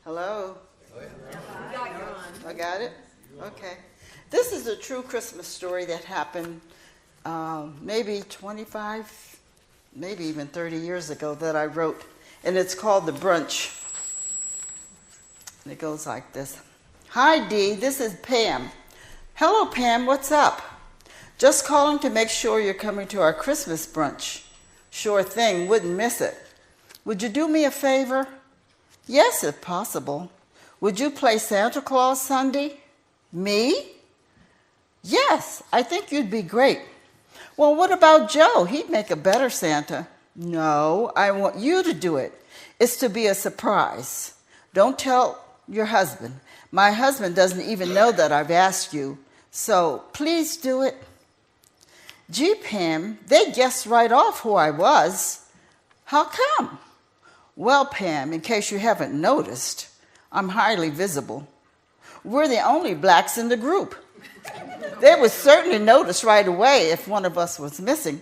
Hello? I got it? Okay. This is a true Christmas story that happened maybe 25, maybe even 30 years ago that I wrote. And it's called The Brunch. And it goes like this. Hi, Dee. This is Pam. Hello, Pam. What's up? Just calling to make sure you're coming to our Christmas brunch. Sure thing. Wouldn't miss it. Would you do me a favor? Yes, if possible. Would you play Santa Claus Sunday? Me? Yes, I think you'd be great. Well, what about Joe? He'd make a better Santa. No, I want you to do it. It's to be a surprise. Don't tell your husband. My husband doesn't even know that I've asked you. So please do it. Gee, Pam, they guessed right off who I was. How come? Well, Pam, in case you haven't noticed, I'm highly visible. We're the only blacks in the group. They would certainly notice right away if one of us was missing.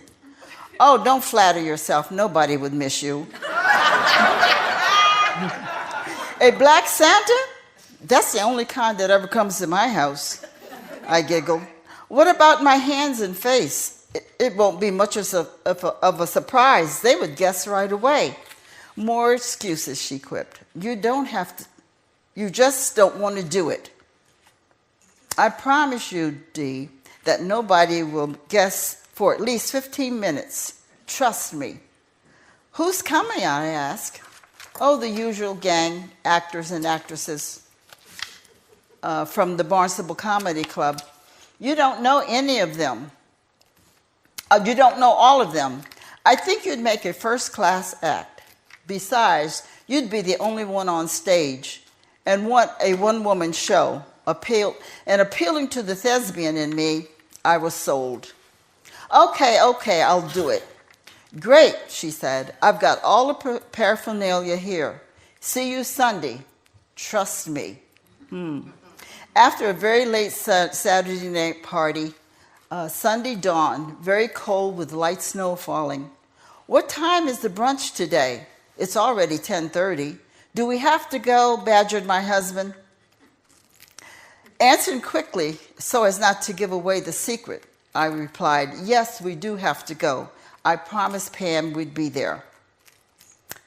Oh, don't flatter yourself. Nobody would miss you. A black Santa? That's the only kind that ever comes to my house. I giggled. What about my hands and face? It won't be much of a surprise. They would guess right away. More excuses, she quipped. You don't have to. You just don't want to do it. I promise you, Dee, that nobody will guess for at least 15 minutes. Trust me. Who's coming, I asked. Oh, the usual gang, actors and actresses from the Barnstable Comedy Club. You don't know any of them. You don't know all of them. I think you'd make a first-class act. Besides, you'd be the only one on stage and want a one-woman show. Appealing to the thespian in me, I was sold. Okay, I'll do it. Great, she said. I've got all the paraphernalia here. See you Sunday. Trust me. After a very late Saturday night party, Sunday dawned, very cold with light snow falling. What time is the brunch today? It's already 10:30. Do we have to go? Badgered my husband. Answering quickly so as not to give away the secret, I replied, yes, we do have to go. I promised Pam we'd be there.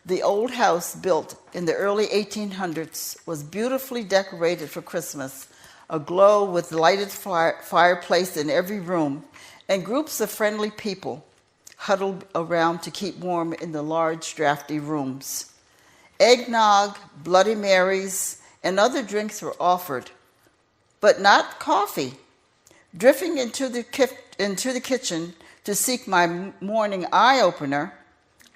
The old house, built in the early 1800s, was beautifully decorated for Christmas, aglow with lighted fireplace in every room, and groups of friendly people huddled around to keep warm in the large, drafty rooms. Eggnog, Bloody Marys, and other drinks were offered, but not coffee. Drifting into the kitchen to seek my morning eye-opener,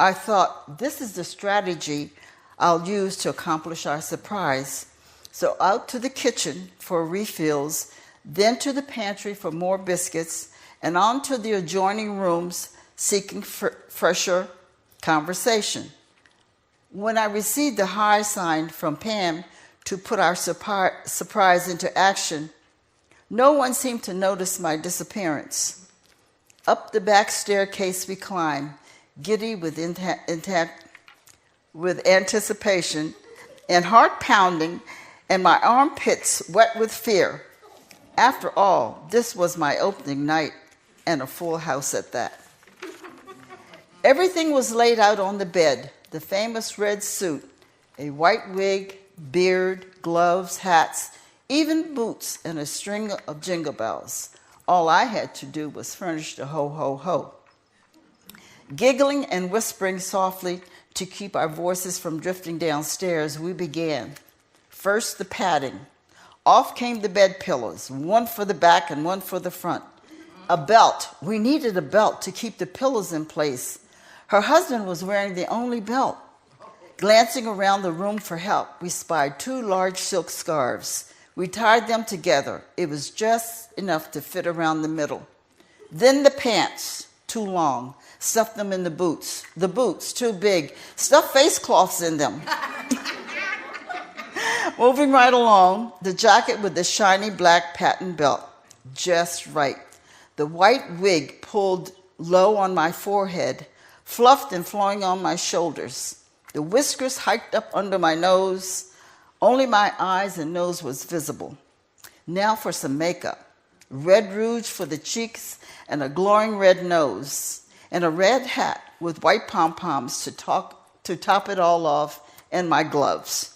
I thought, this is the strategy I'll use to accomplish our surprise. So out to the kitchen for refills, then to the pantry for more biscuits, and on to the adjoining rooms seeking fresher conversation. When I received the hi sign from Pam to put our surprise into action, no one seemed to notice my disappearance. Up the back staircase we climbed, giddy with anticipation and heart pounding, and my armpits wet with fear. After all, this was my opening night, and a full house at that. Everything was laid out on the bed, the famous red suit, a white wig, beard, gloves, hats, even boots, and a string of jingle bells. All I had to do was furnish the ho, ho, ho. Giggling and whispering softly to keep our voices from drifting downstairs, we began. First, the padding. Off came the bed pillows, one for the back and one for the front. A belt. We needed a belt to keep the pillows in place. Her husband was wearing the only belt. Glancing around the room for help, we spied 2 large silk scarves. We tied them together. It was just enough to fit around the middle. Then the pants, too long. Stuffed them in the boots. The boots, too big. Stuffed face cloths in them. Moving right along, the jacket with the shiny black patent belt. Just right. The white wig pulled low on my forehead, fluffed and flowing on my shoulders. The whiskers hiked up under my nose. Only my eyes and nose was visible. Now for some makeup. Red rouge for the cheeks and a glowing red nose, and a red hat with white pom-poms to top it all off, and my gloves.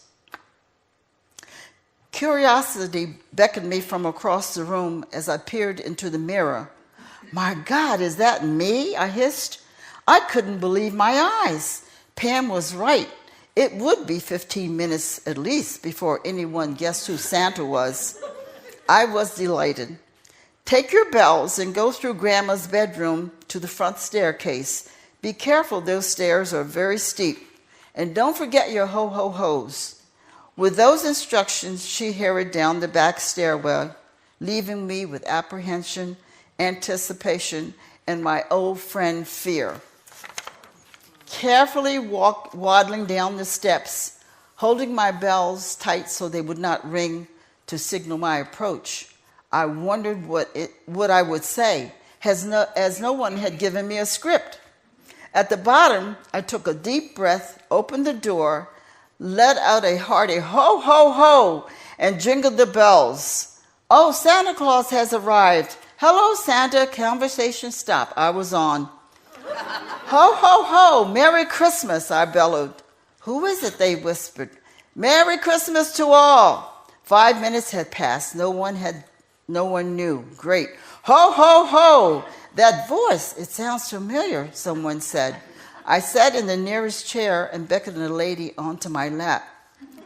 Curiosity beckoned me from across the room as I peered into the mirror. "My God, is that me?" I hissed. I couldn't believe my eyes. Pam was right. It would be 15 minutes at least before anyone guessed who Santa was. I was delighted. "Take your bells and go through Grandma's bedroom to the front staircase. Be careful, those stairs are very steep. And don't forget your ho-ho-hos." With those instructions, she hurried down the back stairwell, leaving me with apprehension, anticipation, and my old friend fear. Carefully waddling down the steps, holding my bells tight so they would not ring to signal my approach, I wondered what I would say, as no one had given me a script. At the bottom, I took a deep breath, opened the door, let out a hearty ho, ho, ho, and jingled the bells. "Oh, Santa Claus has arrived. Hello, Santa." Conversation stopped. I was on. "Ho, ho, ho, Merry Christmas," I bellowed. "Who is it?" they whispered. "Merry Christmas to all." 5 minutes had passed. No one knew. Great. "Ho, ho, ho." "That voice, it sounds familiar," someone said. I sat in the nearest chair and beckoned a lady onto my lap.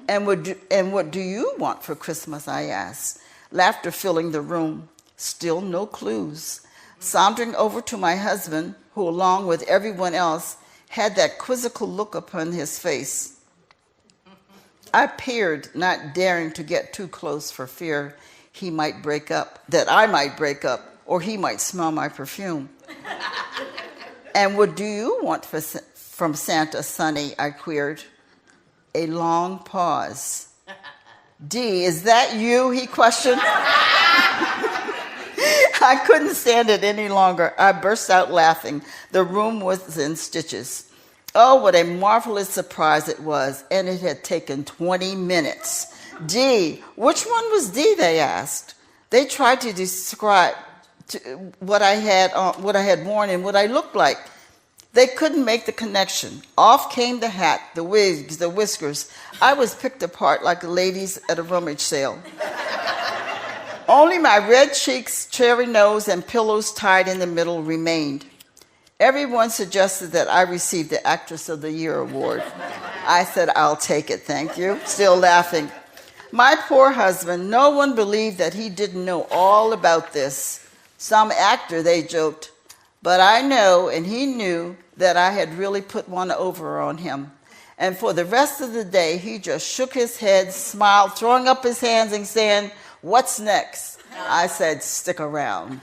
And what do you want for Christmas?" I asked, laughter filling the room. Still no clues. Sauntering over to my husband, who, along with everyone else, had that quizzical look upon his face, I peered, not daring to get too close for fear I might break up, or he might smell my perfume. "And what do you want from Santa, Sonny?" I queried. A long pause. "Dee, is that you?" he questioned. I couldn't stand it any longer. I burst out laughing. The room was in stitches. Oh, what a marvelous surprise it was, and it had taken 20 minutes. "Dee, which one was Dee?" they asked. They tried to describe what I had worn and what I looked like. They couldn't make the connection. Off came the hat, the wigs, the whiskers. I was picked apart like the ladies at a rummage sale. Only my red cheeks, cherry nose, and pillows tied in the middle remained. Everyone suggested that I receive the Actress of the Year award. I said, "I'll take it, thank you," still laughing. My poor husband, no one believed that he didn't know all about this. Some actor, they joked. But I know, and he knew, that I had really put one over on him. And for the rest of the day, he just shook his head, smiled, throwing up his hands and saying, "What's next?" I said, "Stick around."